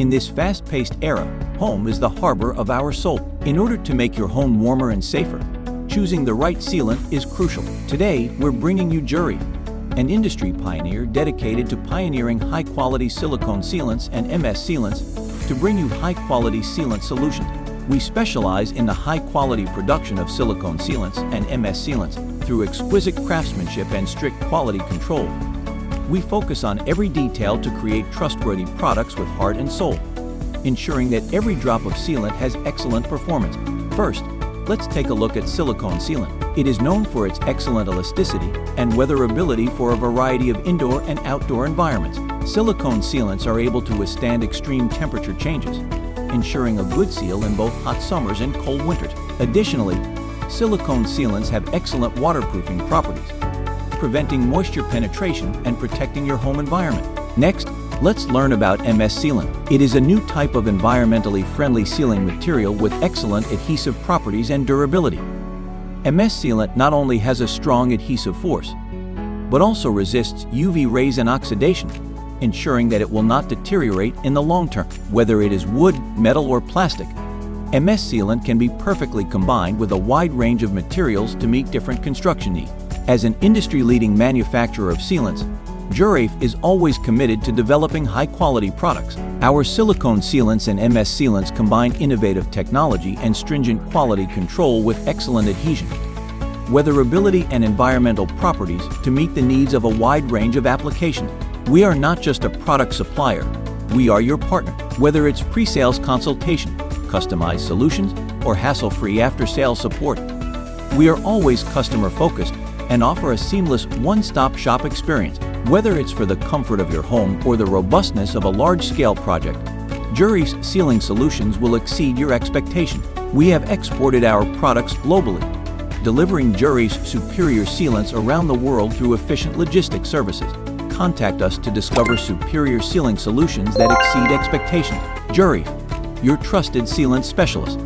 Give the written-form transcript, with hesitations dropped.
In this fast-paced era, home is the harbor of our soul. In order to make your home warmer and safer, choosing the right sealant is crucial. Today, we're bringing you Jury, an industry pioneer dedicated to pioneering high-quality silicone sealants and MS sealants to bring you high-quality sealant solutions. We specialize in the high-quality production of silicone sealants and MS sealants through exquisite craftsmanship and strict quality control. We focus on every detail to create trustworthy products with heart and soul, ensuring that every drop of sealant has excellent performance. First, let's take a look at silicone sealant. It is known for its excellent elasticity and weatherability for a variety of indoor and outdoor environments. Silicone sealants are able to withstand extreme temperature changes, ensuring a good seal in both hot summers and cold winters. Additionally, silicone sealants have excellent waterproofing properties, preventing moisture penetration and protecting your home environment. Next, let's learn about MS sealant. It is a new type of environmentally friendly sealing material with excellent adhesive properties and durability. MS sealant not only has a strong adhesive force, but also resists UV rays and oxidation, ensuring that it will not deteriorate in the long term. Whether it is wood, metal, or plastic, MS sealant can be perfectly combined with a wide range of materials to meet different construction needs. As an industry-leading manufacturer of sealants, Jury is always committed to developing high-quality products. Our silicone sealants and MS sealants combine innovative technology and stringent quality control with excellent adhesion, weatherability, and environmental properties to meet the needs of a wide range of applications. We are not just a product supplier, we are your partner. Whether it's pre-sales consultation, customized solutions, or hassle-free after-sales support, we are always customer-focused and offer a seamless one-stop shop experience. Whether it's for the comfort of your home or the robustness of a large-scale project, Jury's sealing solutions will exceed your expectation. We have exported our products globally, delivering Jury's superior sealants around the world through efficient logistics services. Contact us to discover superior sealing solutions that exceed expectations. Jury, your trusted sealant specialist.